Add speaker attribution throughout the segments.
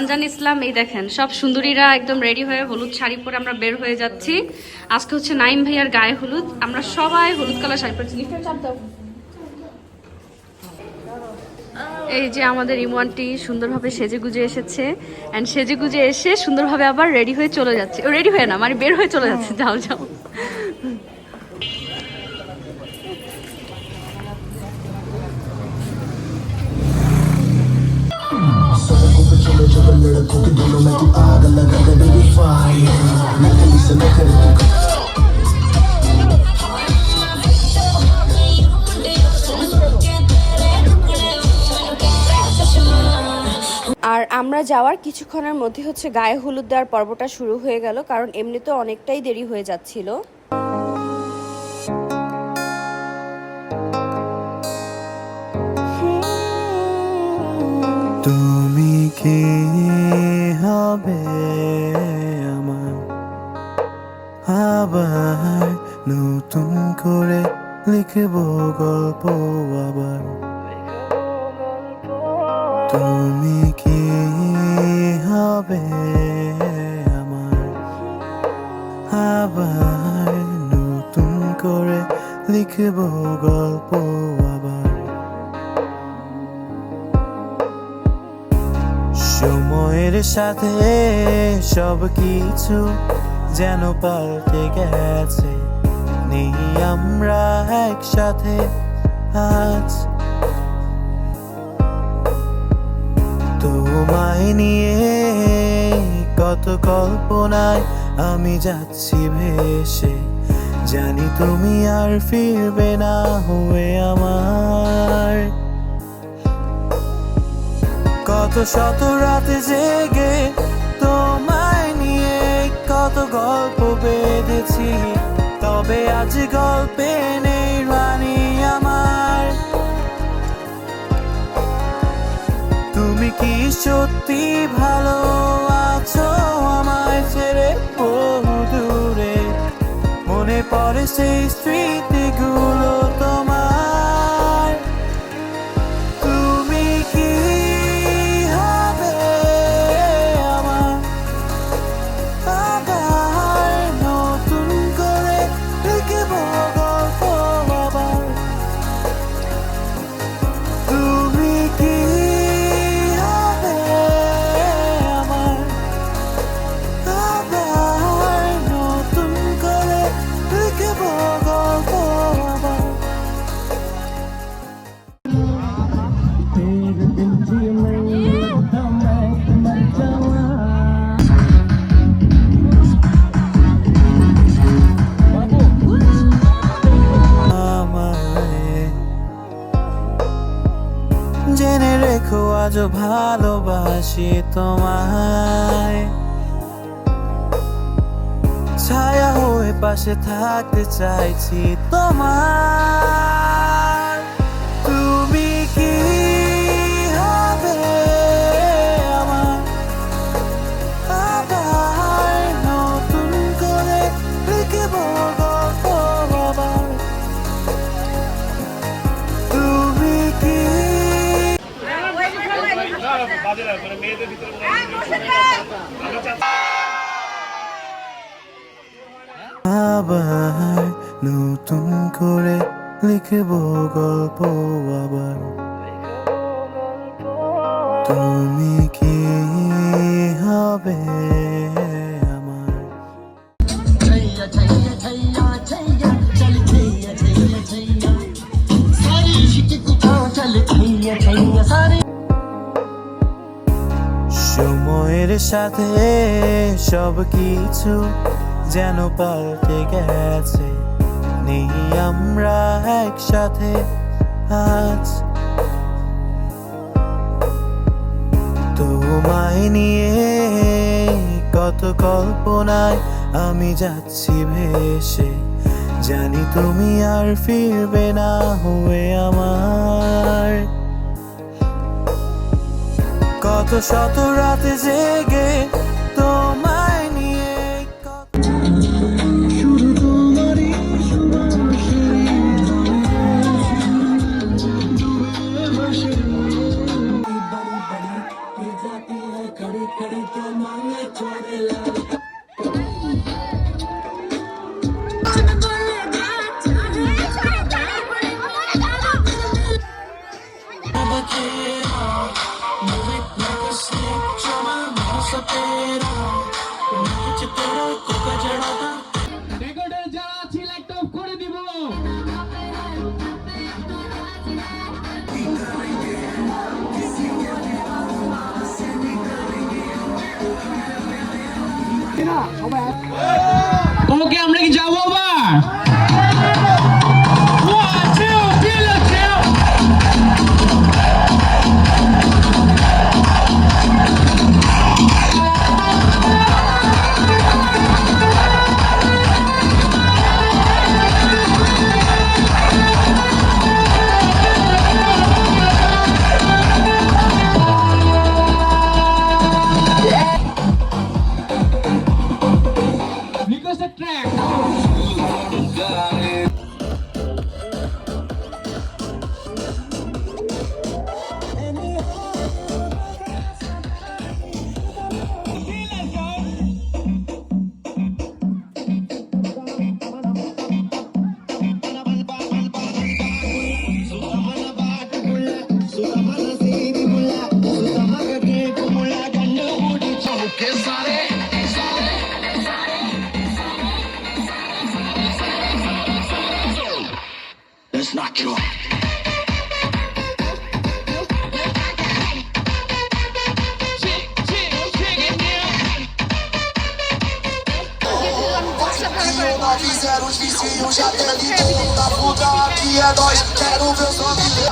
Speaker 1: রানজান ইসলাম। এই দেখেন সব সুন্দরীরা একদম রেডি হয়ে হলুদ শাড়ি পরে আমরা বের হয়ে যাচ্ছি। আজকে হচ্ছে নাইম ভাইয়ার গায়ে হলুদ, আমরা সবাই হলুদ কালার শাড়ি পরেছি। এই যে আমাদের ইমওয়ানটি সুন্দরভাবে সেজে গুজে এসেছে, অ্যান্ড সেজে গুজে এসে সুন্দরভাবে আবার রেডি হয়ে চলে যাচ্ছে। ও রেডি হয়ে না, মানে বের হয়ে চলে যাচ্ছে। যাও যাও। আর আমরা যাওয়ার কিছুক্ষণের মধ্যে হচ্ছে গায়ে হলুদ দেওয়ার পর্বটা শুরু হয়ে গেল, কারণ এমনিতে অনেকটাই দেরি হয়ে যাচ্ছিল।
Speaker 2: তুমি কি হবে আমার, আবার নতুন করে লিখব গল্প আবার। তুমি কি হবে আমার, আবার নতুন করে লিখব গল্প আবার। সময়ের সাথে সব কিছু যেন পাল্টে গেছে, নেই আমরা একসাথে আজ। তোমায় নিয়ে কত কল্পনায় আমি যাচ্ছি ভেসে, জানি তুমি আর ফিরবে না হয়ে আমার। কত শত রাতে জেগে তোমায় নিয়ে কত গল্প বেঁধেছি, তবে আজ গল্পে নেই রানী আমার। তুমি কি সত্যি ভালো আছো আমায় ছেড়ে বহু দূরে? মনে পড়ে সেই স্মৃতিগুলো তোমার। তুমি কি হবে আমার, আবার নতুন করে লিখব গল্প আবার। তুমি কি হবে আমার, আবার নতুন করে লিখব গল্প আবার। জেনে রেখো আজও ভালোবাসি তোমায়, ছায়া হয়ে পাশে থাকতে চাইছি তোমার। তুমি কি হবে আমার, আবার নতুন করে লিখব গল্প আবার। তুমি কি আবার নতুন করে লিখব গল্প আবার। তুমি কি হবে আমার। সময়ের সাথে সব কিছু যেন পাল্টে গেছে, নেই আমরা একসাথে আজ। তোমায় নিয়ে কত কল্পনায় আমি যাচ্ছি ভেসে, জানি তুমি আর ফিরবে না হয়ে আমার। কত শত রাতে জেগে তোমায় নিয়ে শুধু তোমারই
Speaker 3: ওকে আমরা কি যাবো আবার? One, two, three, let's go! Requested track.
Speaker 4: That's not your.
Speaker 5: Fizeram os vizinhos já delitou da puta, aqui é nós, quero ver sua vida.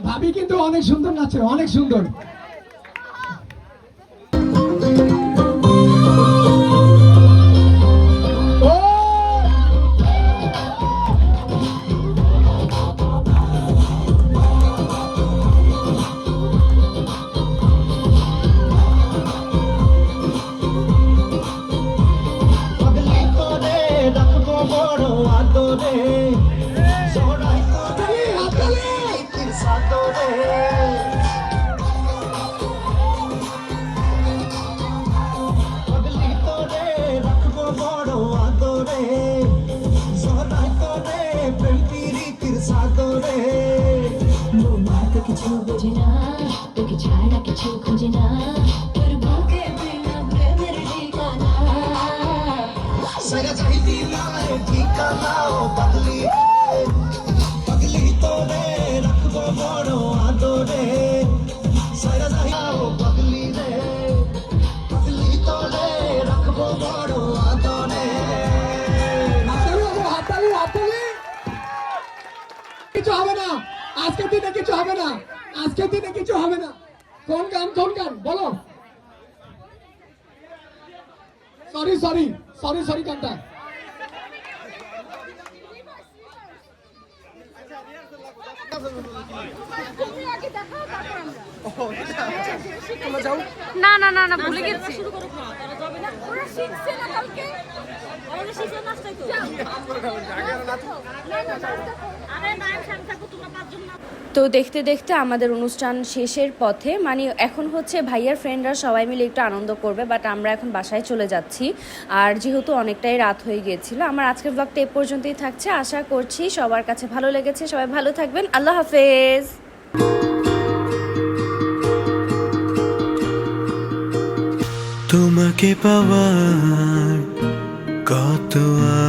Speaker 3: ভাবি কিন্তু অনেক সুন্দর নাচে, অনেক সুন্দর।
Speaker 6: কিছু বোঝে না, তোকে ছাড়া কিছু খোঁজে না, তোর বুকে বিনা প্রেমের ঠিকানা।
Speaker 5: সারা চাইতি নাই ঠিকানা ও পাগলি, পাগলি তোরে রাখবো বড় আদরে। সারা চাইতি ও পাগলি রে, পাগলি তোরে রাখবো বড় আদরে।
Speaker 3: হাততালি, হাততালি। কিছু হবে না, আজকের দিনে কিছু হবে না, আজকের দিনে কিছু হবে না। কোন গান, কোন গান বলো? সরি সরি সরি সরি গানটা
Speaker 1: না না না না ভুলে গেছি। তো দেখতে দেখতে আমাদের অনুষ্ঠান শেষের পথে, মানে এখন হচ্ছে ভাইয়ার ফ্রেন্ডরা সবাই মিলে একটু আনন্দ করবে, বাট আমরা এখন বাসায় চলে যাচ্ছি। আর যেহেতু অনেকটাই রাত হয়ে গিয়েছিল, আমার আজকের ব্লগটা এ পর্যন্তই থাকছে। আশা করছি সবার কাছে ভালো লেগেছে। সবাই ভালো থাকবেন। আল্লাহ হাফেজ।
Speaker 2: তোমাকে পাওয়ার কত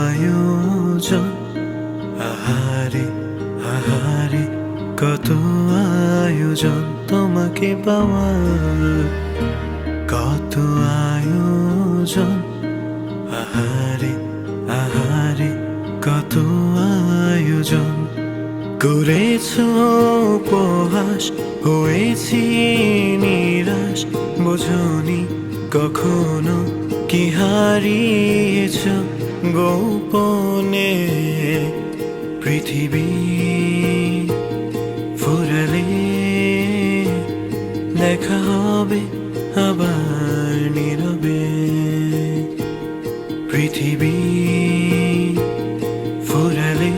Speaker 2: আয়োজন, আহারে আহারে কত আয়োজন। তোমাকে পাওয়ার কত আয়োজন, আহারে আহারে কত আয়োজন। করেছো উপহাস, হয়েছি নিরাশ, বোঝনি কখনো কি হারিয়েছ গোপনে। পৃথিবী ফুরালে দেখা হবে আবার নীরবে। পৃথিবী ফুরালে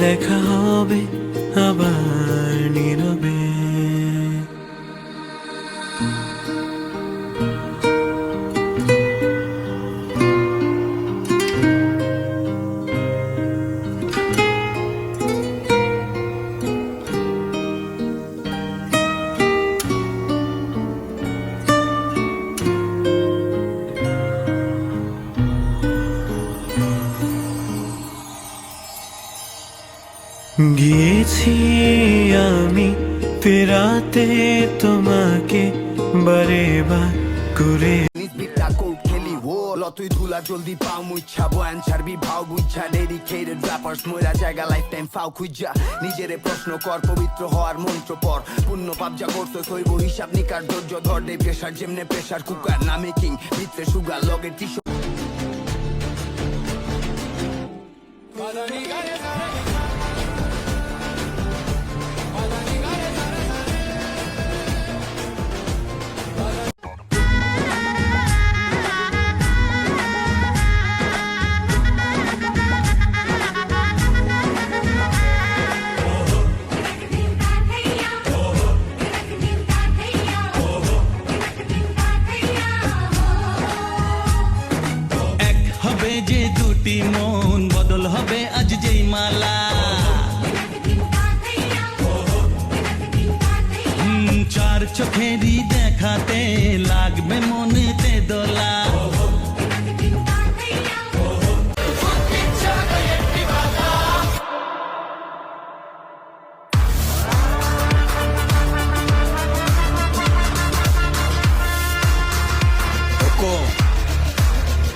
Speaker 2: দেখা হবে আবার নীরবে। পেরেছি আমি ফেরাতে তোমাকে বারে বার করে
Speaker 7: বিটা কোড খেলি ও লতুই ধুলা জলদি পাও মুইচ্ছা বয়ান ছাড়বি ভাও বুঝছা ডেডিকেটেড র্যাপার্স মইরা জায়গা লাইফ টাইম ফাও খুঁজা নিজেরে প্রশ্ন কর পবিত্র হওয়ার মন্ত্র পর পুণ্য পাপ যা করতে হইব হিসাব নিকার ধৈর্য ধর দে প্রেশার যেমনে প্রেশার কুকার নামে কিং ভিতরে সুগার লগে টিস্যু
Speaker 8: এক হবে যে দুটি মন বদল হবে আজ যেই মালা চার চোখেরই দেখাতে লাগবে মনেতে দোলা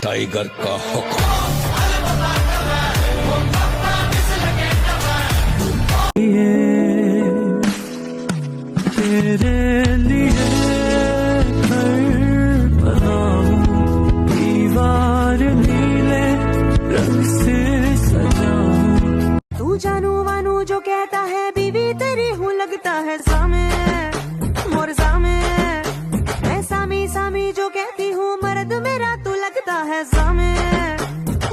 Speaker 8: टाइगर का हुक्म
Speaker 2: तेरे लिए घर बनाऊं दीवार नीले रंग से सजाऊं
Speaker 9: तू जानू वानू जो कहता है बीवी तेरी हूँ लगता है सामे मोर सामे मैं सामी सामी जो कहती हूँ मर्द मेरा तू लगता है सामे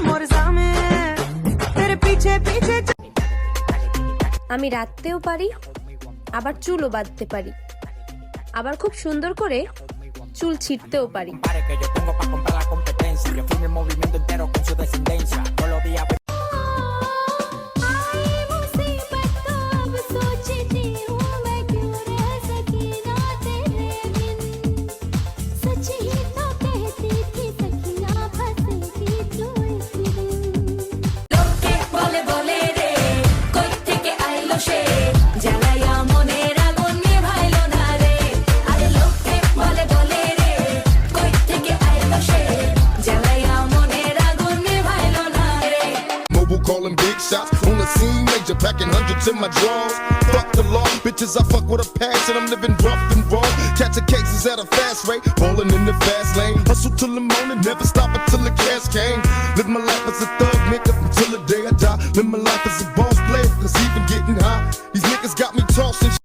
Speaker 9: मोर सामे तेरे पीछे पीछे
Speaker 1: আমি রাখতেও পারি, আবার চুলও বাঁধতে পারি, আবার খুব সুন্দর করে চুল ছিঁড়তেও পারি।
Speaker 5: Calling big shots on the scene, major packing hundreds in my drawers. Fuck the law, bitches, I fuck with a passion. I'm living rough and raw, catching cases at a fast rate, rolling in the fast lane. Hustle till the morning, never stop until the cash came. Live my life as a thug, nigga, until the day I die. Live my life as a boss player, cause even getting high